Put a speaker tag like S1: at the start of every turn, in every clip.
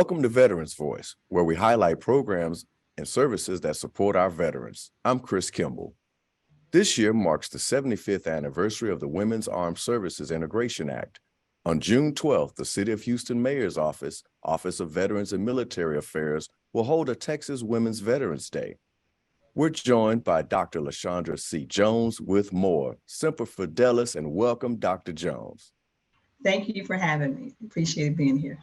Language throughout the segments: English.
S1: Welcome to Veterans Voice, where we highlight programs and services that support our veterans. I'm Chris Kimball. This year marks the 75th anniversary of the Women's Armed Services Integration Act. On June 12th, the City of Houston Mayor's Office of Veterans and Military Affairs, will hold a Texas Women's Veterans Day. We're joined by Dr. LaShondra C. Jones with more. Semper Fidelis, and welcome, Dr. Jones.
S2: Thank you for having me. Appreciate being here.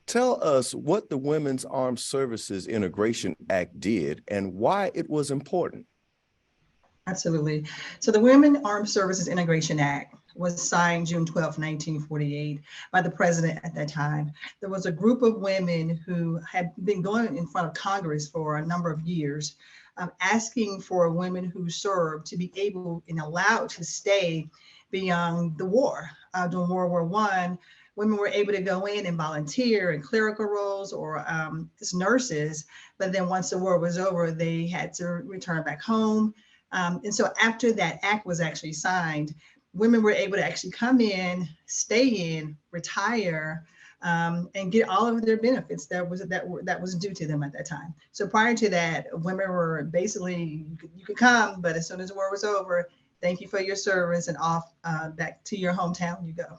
S1: Tell us what the Women's Armed Services Integration Act did and why it was important.
S2: Absolutely. So the Women Armed Services Integration Act was signed June 12, 1948 by the president at that time. There was a group of women who had been going in front of Congress for a number of years, asking for women who served to be able and allowed to stay beyond the war. During World War I, women were able to go in and volunteer in clerical roles or as nurses, but then once the war was over, they had to return back home. And so after that act was actually signed, women were able to actually come in, stay in, retire, and get all of their benefits that was due to them at that time. So prior to that, women were basically, you could come, but as soon as the war was over, thank you for your service, and off back to your hometown you go.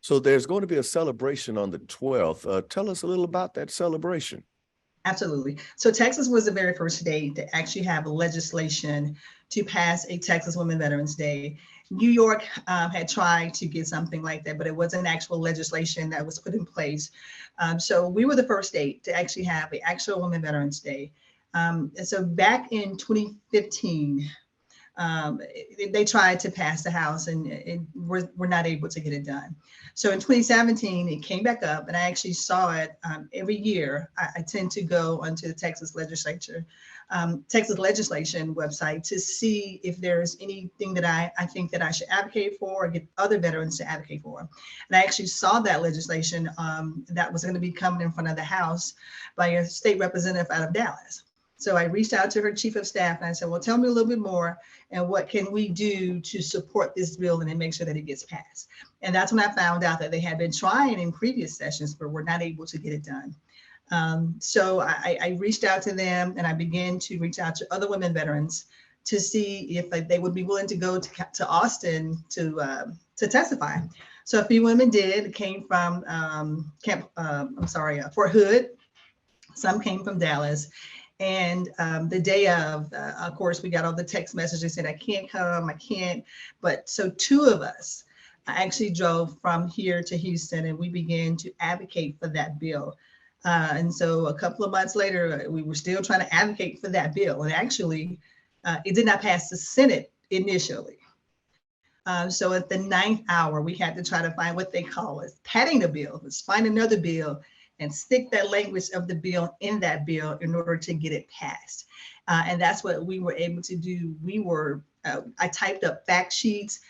S1: So there's going to be a celebration on the 12th. Tell us a little about that celebration.
S2: Absolutely. So Texas was the very first state to actually have legislation to pass a Texas Women Veterans Day. New York had tried to get something like that, but it wasn't actual legislation that was put in place. So we were the first state to actually have an actual Women Veterans Day. And so back in 2015, they tried to pass the House and we're not able to get it done. So in 2017, it came back up, and I actually saw it every year. I tend to go onto the Texas legislation website to see if there's anything that I think that I should advocate for or get other veterans to advocate for. And I actually saw that legislation that was going to be coming in front of the House by a state representative out of Dallas. So I reached out to her chief of staff and I said, well, tell me a little bit more, and what can we do to support this bill and then make sure that it gets passed? And that's when I found out that they had been trying in previous sessions, but were not able to get it done. So I reached out to them, and I began to reach out to other women veterans to see if they would be willing to go to Austin to testify. So a few women did. It came from Fort Hood. Some came from Dallas. And the day of course, we got all the text messages saying, I can't come, I can't. But so two of us actually drove from here to Houston, and we began to advocate for that bill. And so a couple of months later, we were still trying to advocate for that bill. And actually, it did not pass the Senate initially. So at the 9th hour, we had to try to find what they call is padding the bill. Let's find another bill and stick that language of the bill in that bill in order to get it passed. And that's what we were able to do. I typed up fact sheets.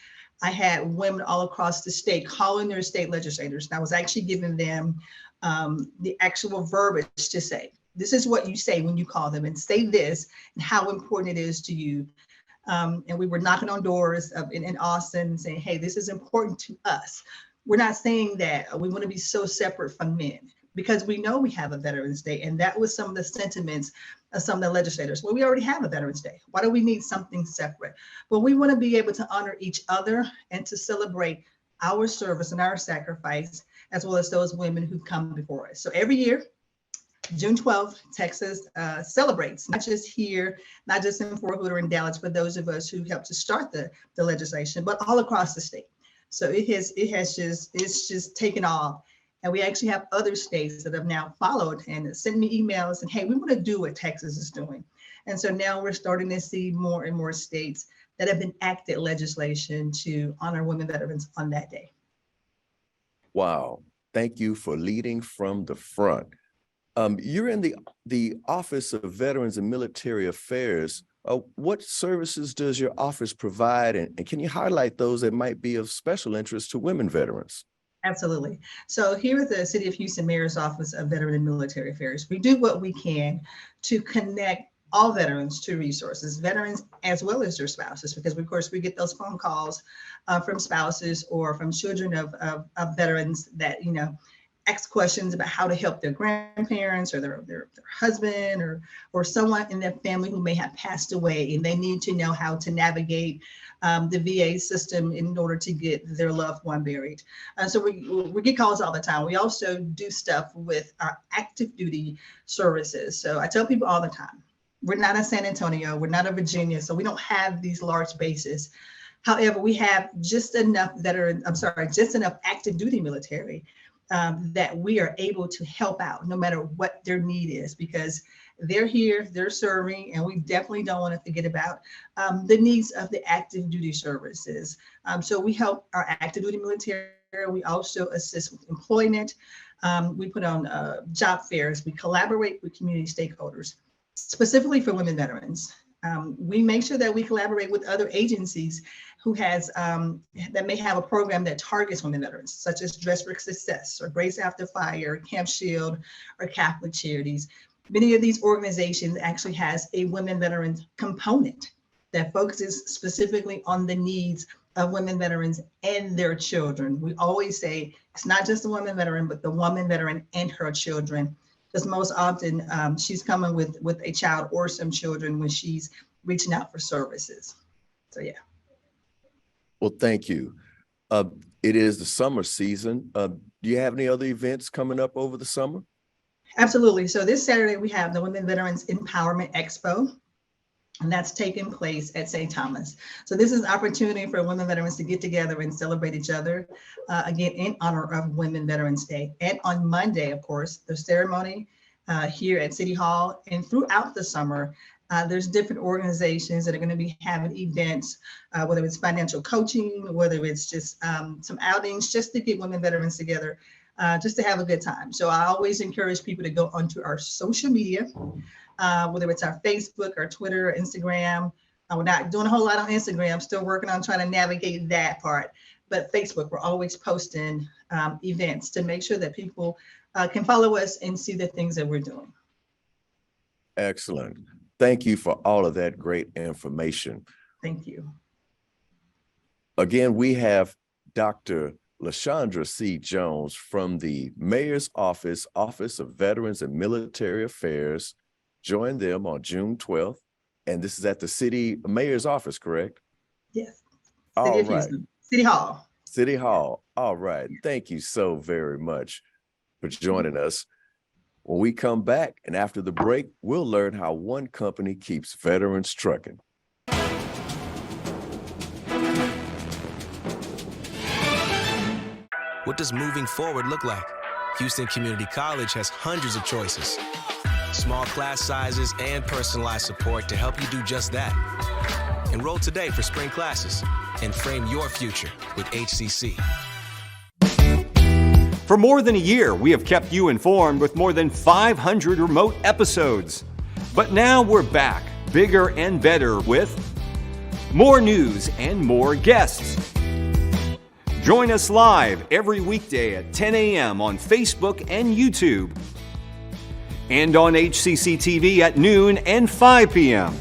S2: I had women all across the state calling their state legislators. And I was actually giving them the actual verbiage to say, this is what you say when you call them, and say this and how important it is to you. And we were knocking on doors in Austin saying, hey, this is important to us. We're not saying that we want to be so separate from men, because we know we have a Veterans Day. And that was some of the sentiments of some of the legislators. Well, we already have a Veterans Day. Why do we need something separate? Well, we want to be able to honor each other and to celebrate our service and our sacrifice, as well as those women who've come before us. So every year, June 12th, Texas celebrates, not just here, not just in Fort Hood or in Dallas, but those of us who helped to start the legislation, but all across the state. So it's just taken off. And we actually have other states that have now followed and sent me emails and, hey, we want to do what Texas is doing. And so now we're starting to see more and more states that have enacted legislation to honor women veterans on that day.
S1: Wow. Thank you for leading from the front. You're in the Office of Veterans and Military Affairs. What services does your office provide? And can you highlight those that might be of special interest to women veterans?
S2: Absolutely. So here at the City of Houston Mayor's Office of Veteran and Military Affairs, we do what we can to connect all veterans to resources, veterans as well as their spouses, because of course we get those phone calls from spouses or from children of veterans that, ask questions about how to help their grandparents or their husband or someone in their family who may have passed away, and they need to know how to navigate the VA system in order to get their loved one buried. So we get calls all the time. We also do stuff with our active duty services. So I tell people all the time, we're not in San Antonio, we're not in Virginia, so we don't have these large bases. However, we have just enough just enough active duty military that we are able to help out no matter what their need is, because they're here, they're serving, and we definitely don't want to forget about the needs of the active duty services. So we help our active duty military. We also assist with employment. We put on job fairs. We collaborate with community stakeholders, specifically for women veterans. We make sure that we collaborate with other agencies who that may have a program that targets women veterans, such as Dress for Success or Grace After Fire, Camp Shield, or Catholic Charities. Many of these organizations actually has a women veterans component that focuses specifically on the needs of women veterans and their children. We always say it's not just the woman veteran, but the woman veteran and her children, because most often she's coming with a child or some children when she's reaching out for services. So yeah.
S1: Well, thank you. It is the summer season. Do you have any other events coming up over the summer?
S2: Absolutely. So this Saturday we have the Women Veterans Empowerment Expo, and that's taking place at St. Thomas. So this is an opportunity for women veterans to get together and celebrate each other, again, in honor of Women Veterans Day. And on Monday, of course, the ceremony here at City Hall, and throughout the summer, there's different organizations that are going to be having events, whether it's financial coaching, whether it's just some outings, just to get women veterans together, just to have a good time. So I always encourage people to go onto our social media, whether it's our Facebook or Twitter or Instagram. We're not doing a whole lot on Instagram, still working on trying to navigate that part. But Facebook, we're always posting events to make sure that people can follow us and see the things that we're doing.
S1: Excellent. Thank you for all of that great information.
S2: Thank you.
S1: Again, we have Dr. LaShondra C. Jones from the Mayor's Office of Veterans and Military Affairs. Join them on June 12th. And this is at the city mayor's office, correct?
S2: Yes.
S1: All right.
S2: City Hall.
S1: City Hall. All right. Thank you so very much for joining us. When we come back and after the break, we'll learn how one company keeps veterans trucking.
S3: What does moving forward look like? Houston Community College has hundreds of choices, small class sizes, and personalized support to help you do just that. Enroll today for spring classes and frame your future with HCC.
S4: For more than a year, we have kept you informed with more than 500 remote episodes. But now we're back, bigger and better, with more news and more guests. Join us live every weekday at 10 a.m. on Facebook and YouTube, and on HCC TV at noon and 5 p.m.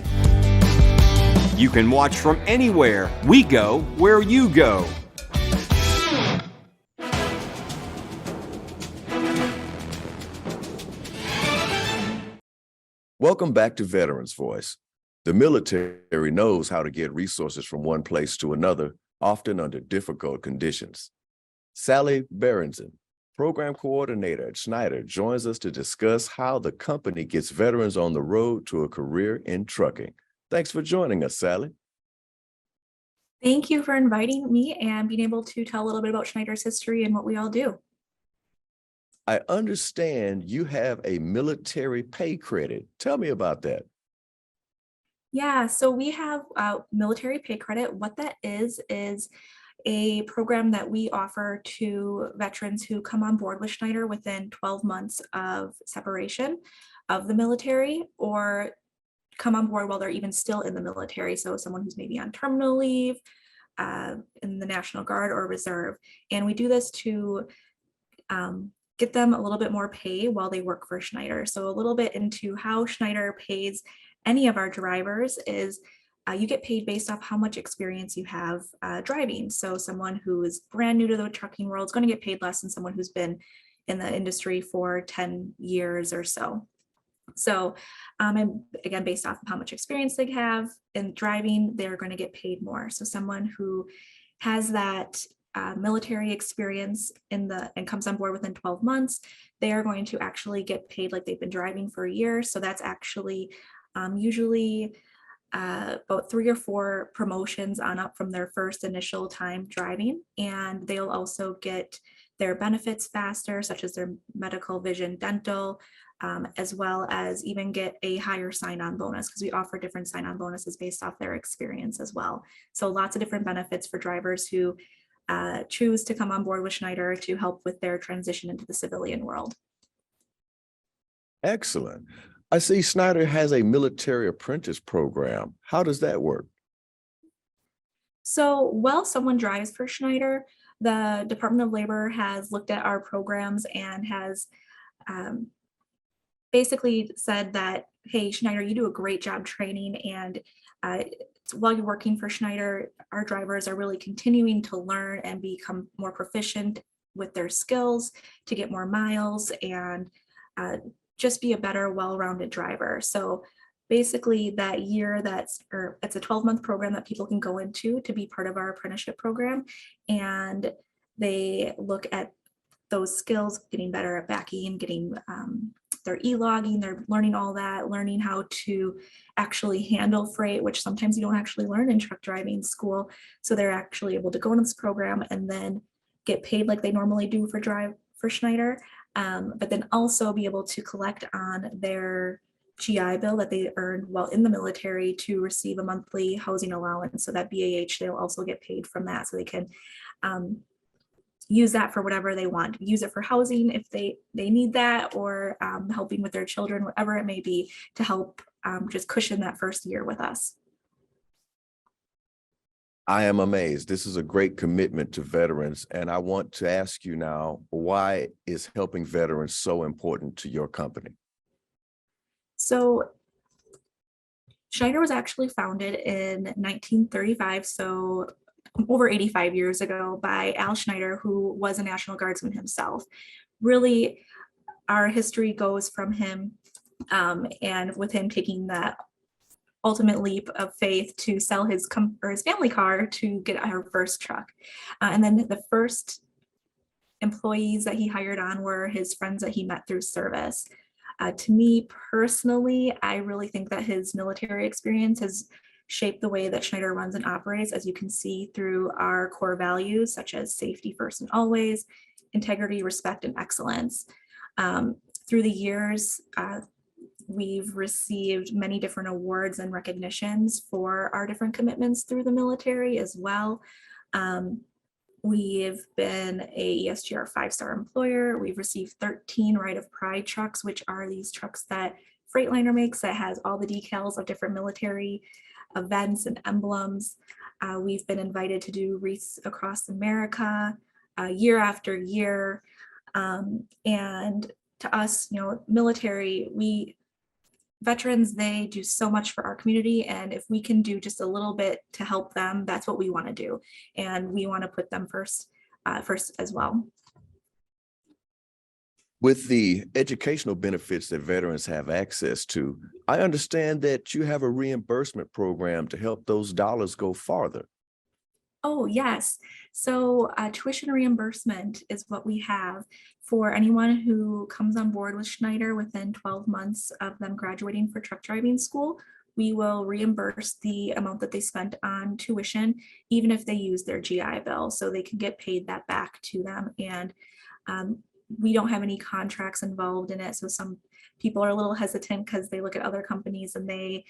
S4: You can watch from anywhere. We go where you go.
S1: Welcome back to Veterans Voice. The military knows how to get resources from one place to another, often under difficult conditions. Sally Berendsen, program coordinator at Schneider, joins us to discuss how the company gets veterans on the road to a career in trucking. Thanks for joining us, Sally.
S5: Thank you for inviting me and being able to tell a little bit about Schneider's history and what we all do.
S1: I understand you have a military pay credit. Tell me about that.
S5: Yeah, so we have military pay credit. What that is a program that we offer to veterans who come on board with Schneider within 12 months of separation of the military, or come on board while they're even still in the military. So someone who's maybe on terminal leave, in the National Guard or Reserve. And we do this to get them a little bit more pay while they work for Schneider. So a little bit into how Schneider pays any of our drivers is you get paid based off how much experience you have driving. So someone who is brand new to the trucking world is going to get paid less than someone who's been in the industry for 10 years or so. So, and again, based off of how much experience they have in driving, they're going to get paid more. So someone who has that military experience and comes on board within 12 months, they are going to actually get paid like they've been driving for a year. So that's actually usually about 3 or 4 promotions on up from their first initial time driving. And they'll also get their benefits faster, such as their medical, vision, dental, as well as even get a higher sign-on bonus, because we offer different sign-on bonuses based off their experience as well. So lots of different benefits for drivers who choose to come on board with Schneider to help with their transition into the civilian world.
S1: Excellent. I see Schneider has a military apprentice program. How does that work?
S5: So while someone drives for Schneider, the Department of Labor has looked at our programs and has basically said that, hey, Schneider, you do a great job training, and while you're working for Schneider, our drivers are really continuing to learn and become more proficient with their skills to get more miles and just be a better, well-rounded driver. So basically that year it's a 12-month program that people can go into to be part of our apprenticeship program. And they look at those skills, getting better at backing, getting their e-logging, they're learning all that, learning how to actually handle freight, which sometimes you don't actually learn in truck driving school. So they're actually able to go into this program and then get paid like they normally do for Schneider, but then also be able to collect on their GI Bill that they earned while in the military to receive a monthly housing allowance. So that BAH, they'll also get paid from that, so they can use that for whatever they want. Use it for housing if they need that, or helping with their children, whatever it may be, to help just cushion that first year with us.
S1: I am amazed. This is a great commitment to veterans. And I want to ask you now, why is helping veterans so important to your company?
S5: So Schneider was actually founded in 1935, so over 85 years ago, by Al Schneider, who was a National Guardsman himself. Really, our history goes from him, and with him taking that ultimate leap of faith to sell his family car to get our first truck. And then the first employees that he hired on were his friends that he met through service. To me personally, I really think that his military experience has shaped the way that Schneider runs and operates, as you can see through our core values, such as safety first and always, integrity, respect, and excellence. Through the years, we've received many different awards and recognitions for our different commitments through the military as well. We've been a ESGR 5-star employer. We've received 13 Rite of Pride trucks, which are these trucks that Freightliner makes that has all the decals of different military events and emblems. We've been invited to do wreaths across America year after year. And to us, military, veterans, they do so much for our community, and if we can do just a little bit to help them, that's what we want to do, and we want to put them first as well.
S1: With the educational benefits that veterans have access to, I understand that you have a reimbursement program to help those dollars go farther.
S5: Oh, yes. So tuition reimbursement is what we have for anyone who comes on board with Schneider within 12 months of them graduating for truck driving school. We will reimburse the amount that they spent on tuition, even if they use their GI Bill, so they can get paid that back to them. And we don't have any contracts involved in it. So some people are a little hesitant because they look at other companies and they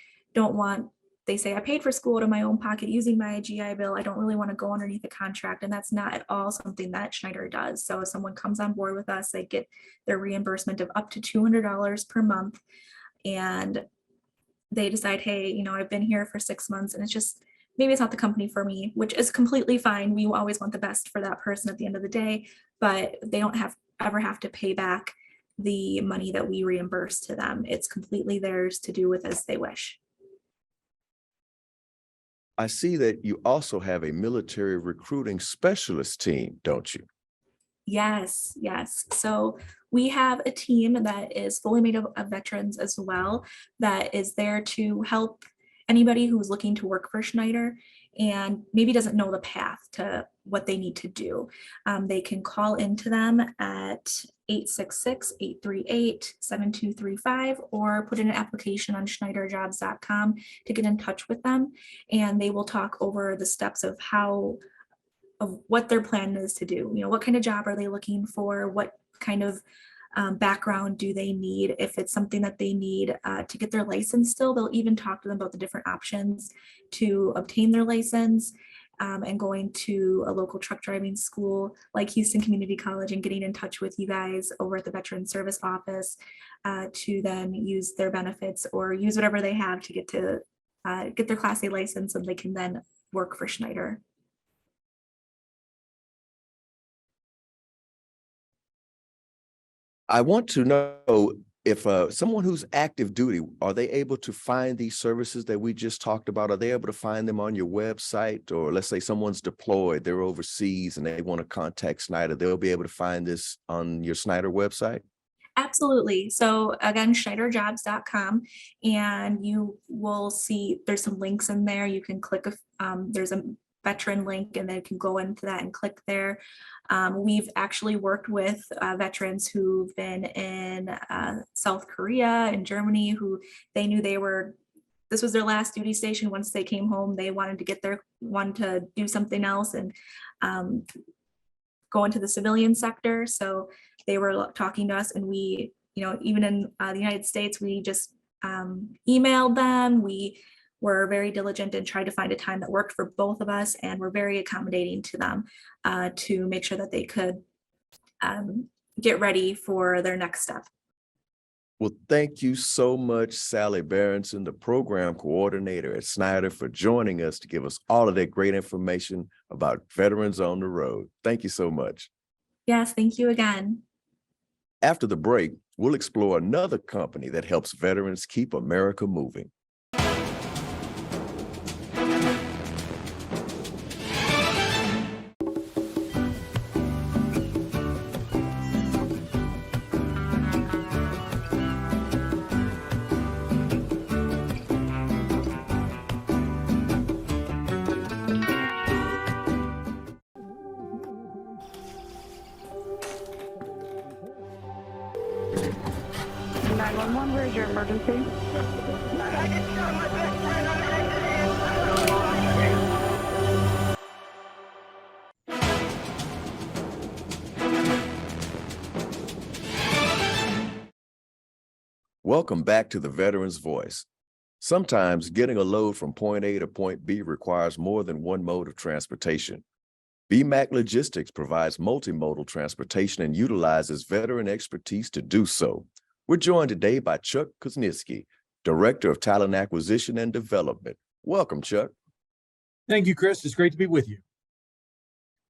S5: say, I paid for school out of my own pocket using my GI Bill. I don't really want to go underneath the contract. And that's not at all something that Schneider does. So if someone comes on board with us, they get their reimbursement of up to $200 per month. And they decide, hey, I've been here for 6 months and maybe it's not the company for me, which is completely fine. We always want the best for that person at the end of the day, but they don't ever have to pay back the money that we reimburse to them. It's completely theirs to do with as they wish.
S1: I see that you also have a military recruiting specialist team, don't you?
S5: Yes, yes. So we have a team that is fully made of veterans as well, that is there to help anybody who's looking to work for Schneider and maybe doesn't know the path to what they need to do. They can call into them at 866-838-7235 or put in an application on schneiderjobs.com to get in touch with them. And they will talk over the steps of what their plan is to do. You know, what kind of job are they looking for? What kind of background do they need? If it's something that they need to get their license still, they'll even talk to them about the different options to obtain their license and going to a local truck driving school like Houston Community College and getting in touch with you guys over at the Veterans Service Office to then use their benefits or use whatever they have to get their Class A license so they can then work for Schneider.
S1: I want to know if someone who's active duty, are they able to find these services that we just talked about? Are they able to find them on your website? Or let's say someone's deployed, they're overseas and they want to contact Schneider, they'll be able to find this on your Schneider website?
S5: Absolutely. So again, schneiderjobs.com, and you will see there's some links in there. You can click, there's a veteran link and they can go into that and click there. We've actually worked with veterans who've been in South Korea and Germany, who they knew this was their last duty station. Once they came home, they wanted to do something else and go into the civilian sector. So they were talking to us, and we, even in the United States, we just emailed them. We were very diligent and tried to find a time that worked for both of us, and we're very accommodating to them to make sure that they could get ready for their next step.
S1: Well, thank you so much, Sally Berendsen, the program coordinator at Schneider, for joining us to give us all of that great information about veterans on the road. Thank you so much.
S5: Yes, thank you again.
S1: After the break, we'll explore another company that helps veterans keep America moving.
S6: Where's your emergency?
S1: Welcome back to the Veterans Voice. Sometimes getting a load from point A to point B requires more than one mode of transportation. Beemac Logistics provides multimodal transportation and utilizes veteran expertise to do so. We're joined today by Chuck Kuzniewski, Director of Talent Acquisition and Development. Welcome, Chuck.
S7: Thank you, Chris. It's great to be with you.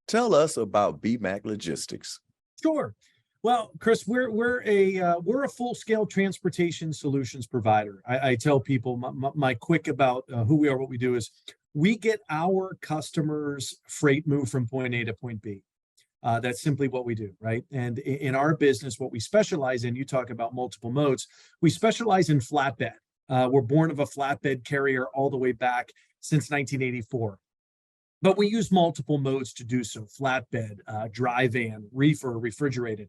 S1: Tell us about Beemac Logistics.
S7: Sure. Well, Chris, we're a full-scale transportation solutions provider. I tell people my quick about who we are, what we do is we get our customers' freight moved from point A to point B. That's simply what we do, right? And in our business, what we specialize in, you talk about multiple modes, we specialize in flatbed. We're born of a flatbed carrier all the way back since 1984. But we use multiple modes to do so: flatbed, dry van, reefer, refrigerated,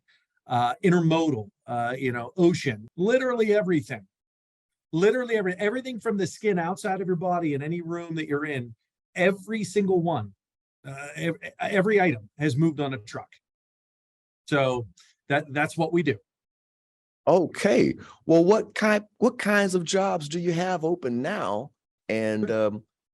S7: intermodal, ocean, literally everything. Literally everything from the skin outside of your body in any room that you're in, every single one. Every item has moved on a truck. So that's what we do.
S1: Okay. Well, what kinds of jobs do you have open now? And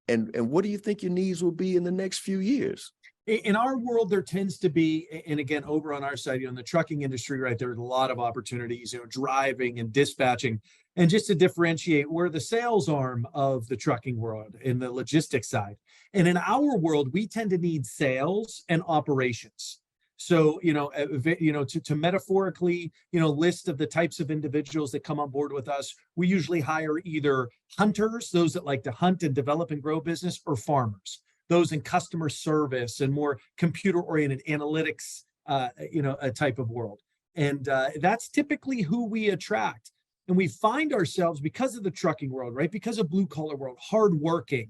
S1: what do you think your needs will be in the next few years?
S7: In our world, there tends to be, and again, over on our side, in the trucking industry, right, there's a lot of opportunities, driving and dispatching. And just to differentiate, we're the sales arm of the trucking world in the logistics side. And in our world, we tend to need sales and operations. So, to metaphorically, list of the types of individuals that come on board with us, we usually hire either hunters, those that like to hunt and develop and grow business, or farmers, those in customer service and more computer-oriented analytics, a type of world. And that's typically who we attract. And we find ourselves, because of the trucking world, right? Because of blue collar world, hardworking.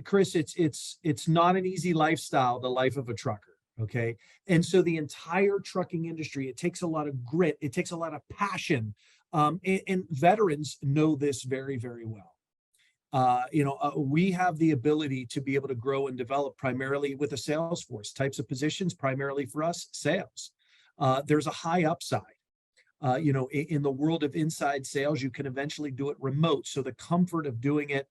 S7: Chris, it's not an easy lifestyle, the life of a trucker. Okay. And so the entire trucking industry, it takes a lot of grit. It takes a lot of passion. And veterans know this very, very well. We have the ability to be able to grow and develop primarily with a sales force. Types of positions, primarily for us, sales. There's a high upside. In the world of inside sales, you can eventually do it remote. So the comfort of doing it,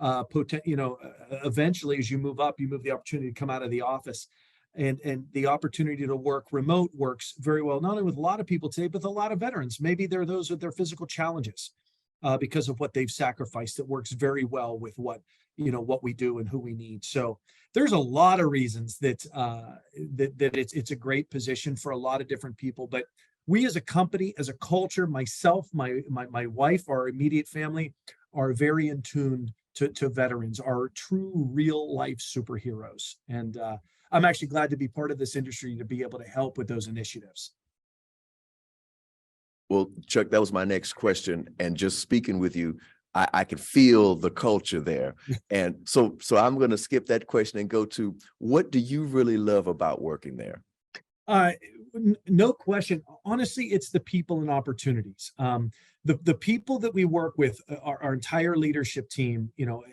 S7: eventually as you move up, you move the opportunity to come out of the office, and the opportunity to work remote works very well, not only with a lot of people today, but with a lot of veterans. Maybe they're those with their physical challenges because of what they've sacrificed. It works very well with what we do and who we need. So there's a lot of reasons that it's a great position for a lot of different people. But we as a company, as a culture, myself, my wife, our immediate family, are very in tune to veterans, are true real life superheroes. And I'm actually glad to be part of this industry to be able to help with those initiatives.
S1: Well, Chuck, that was my next question. And just speaking with you, I can feel the culture there. And so I'm going to skip that question and go to, what do you really love about working there?
S7: No question. Honestly, it's the people and opportunities. The people that we work with, our entire leadership team,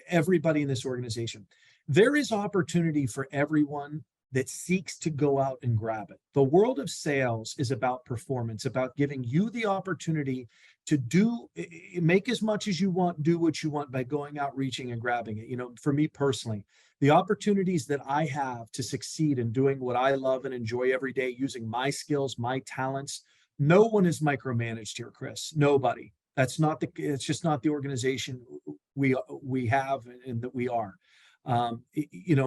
S7: everybody in this organization, there is opportunity for everyone that seeks to go out and grab it. The world of sales is about performance, about giving you the opportunity to make as much as you want, do what you want by going out, reaching and grabbing it. For me personally, the opportunities that I have to succeed in doing what I love and enjoy every day, using my skills, my talents, no one is micromanaged here, Chris. Nobody. It's just not the organization we have and that we are.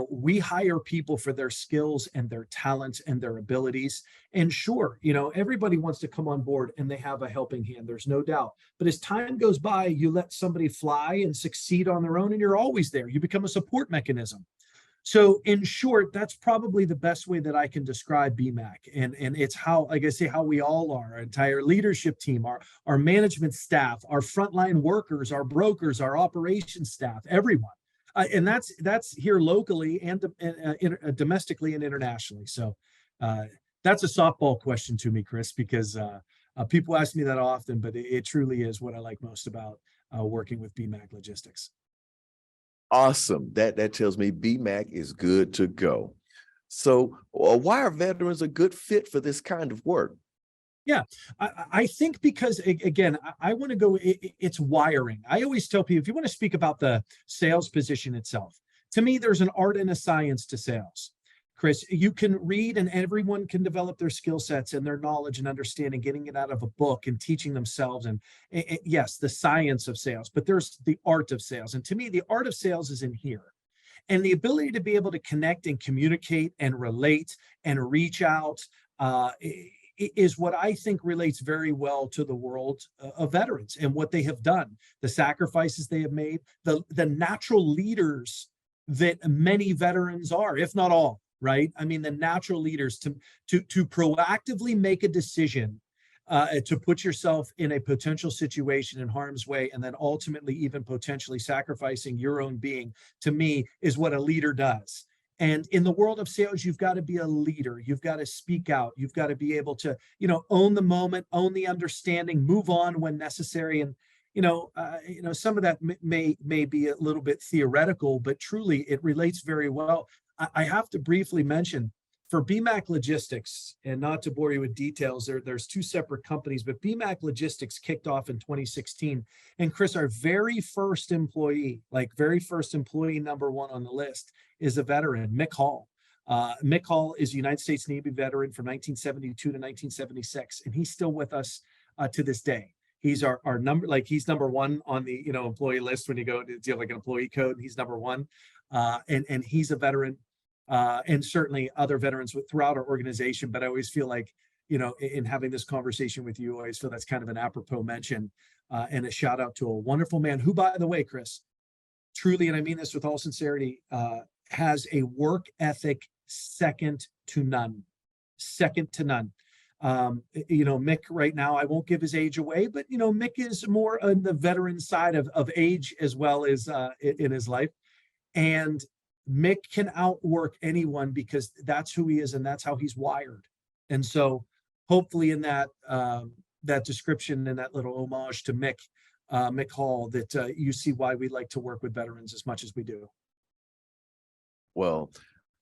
S7: We hire people for their skills and their talents and their abilities. And sure, everybody wants to come on board and they have a helping hand. There's no doubt. But as time goes by, you let somebody fly and succeed on their own, and you're always there. You become a support mechanism. So in short, that's probably the best way that I can describe Beemac. And it's how, like I say, how we all are, our entire leadership team, our management staff, our frontline workers, our brokers, our operations staff, everyone. And that's here locally and domestically and internationally. So that's a softball question to me, Chris, because people ask me that often, but it truly is what I like most about working with Beemac Logistics.
S1: Awesome. That tells me Beemac is good to go. So why are veterans a good fit for this kind of work?
S7: Yeah, I think because, again, I want to go, it's wiring. I always tell people, if you want to speak about the sales position itself, to me, there's an art and a science to sales. Chris, you can read and everyone can develop their skill sets and their knowledge and understanding, getting it out of a book and teaching themselves. And yes, the science of sales, but there's the art of sales. And to me, the art of sales is in here. And the ability to be able to connect and communicate and relate and reach out is what I think relates very well to the world of veterans and what they have done, the sacrifices they have made, the natural leaders that many veterans are, if not all, right? I mean, the natural leaders to proactively make a decision to put yourself in a potential situation in harm's way, and then ultimately even potentially sacrificing your own being, to me, is what a leader does. And in the world of sales, you've got to be a leader. You've got to speak out. You've got to be able to, own the moment, own the understanding, move on when necessary. And, some of that may be a little bit theoretical, but truly it relates very well. I have to briefly mention, for Beemac Logistics, and not to bore you with details, there's two separate companies, but Beemac Logistics kicked off in 2016. And Chris, our very first employee number one on the list, is a veteran, Mick Hall. Mick Hall is a United States Navy veteran from 1972 to 1976, and he's still with us to this day. He's our number, he's number one on the employee list when you go to deal like an employee code. He's number one, and he's a veteran. and certainly other veterans throughout our organization. But I always feel like, in having this conversation with you, I always feel that's kind of an apropos mention, and a shout out to a wonderful man who, by the way, Chris, truly, and I mean this with all sincerity, has a work ethic second to none. Mick right now, I won't give his age away, but Mick is more on the veteran side of age as well as in his life. And Mick can outwork anyone because that's who he is and that's how he's wired. And so hopefully in that that description and that little homage to Mick Hall, that you see why we like to work with veterans as much as we do.
S1: Well,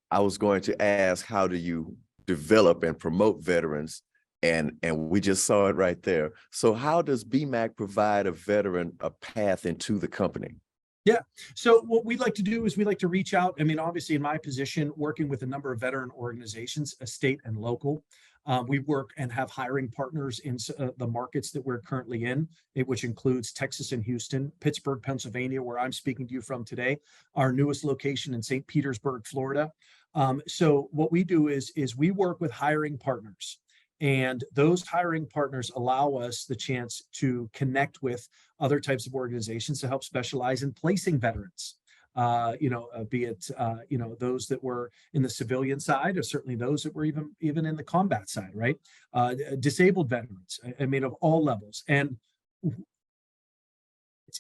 S1: I was going to ask, how do you develop and promote veterans? And we just saw it right there. So how does Beemac provide a veteran a path into the company?
S7: Yeah. So what we like to do is we like to reach out. I mean, obviously in my position, working with a number of veteran organizations, state and local, we work and have hiring partners in the markets that we're currently in, which includes Texas and Houston, Pittsburgh, Pennsylvania, where I'm speaking to you from today, our newest location in St. Petersburg, Florida. So what we do is we work with hiring partners. And those hiring partners allow us the chance to connect with other types of organizations to help specialize in placing veterans, be it, those that were in the civilian side, or certainly those that were even in the combat side, right? Disabled veterans, I mean, of all levels. And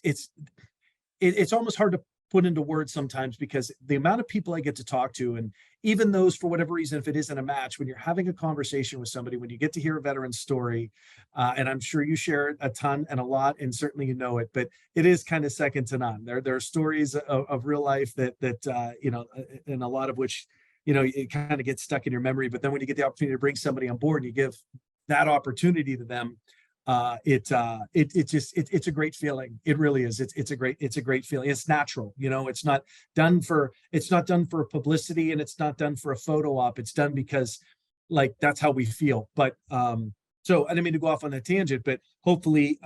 S7: it's almost hard to put into words sometimes, because the amount of people I get to talk to, and even those, for whatever reason, if it isn't a match, when you're having a conversation with somebody, when you get to hear a veteran's story, and I'm sure you share it a ton and a lot, and certainly you know it, but it is kind of second to none. There are stories of real life that and a lot of which, it kind of gets stuck in your memory. But then when you get the opportunity to bring somebody on board and you give that opportunity to them, it's a great feeling. It really is. It's a great feeling. It's natural. It's not done for publicity, and it's not done for a photo op. It's done because that's how we feel. But so I didn't mean to go off on that tangent, but hopefully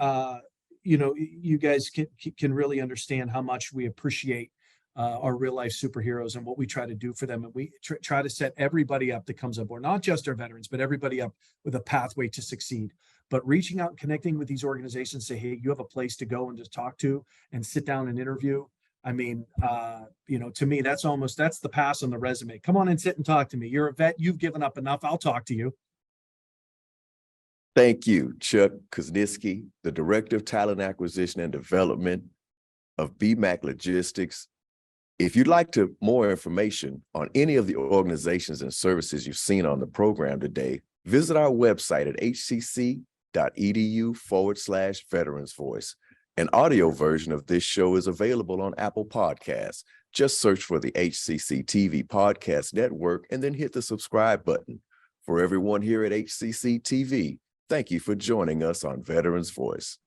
S7: you guys can really understand how much we appreciate our real life superheroes and what we try to do for them. And we try to set everybody up that comes on board, not just our veterans, but everybody up with a pathway to succeed. But reaching out and connecting with these organizations, say, hey, you have a place to go and just talk to and sit down and interview. I mean, to me, that's the pass on the resume. Come on and sit and talk to me. You're a vet. You've given up enough. I'll talk to you.
S1: Thank you, Chuck Kuzniewski, the Director of Talent Acquisition and Development of Beemac Logistics. If you'd like more information on any of the organizations and services you've seen on the program today, visit our website at hcc.edu/VeteransVoice. An audio version of this show is available on Apple Podcasts. Just search for the HCC TV Podcast Network and then hit the subscribe button. For everyone here at HCC TV, thank you for joining us on Veterans Voice.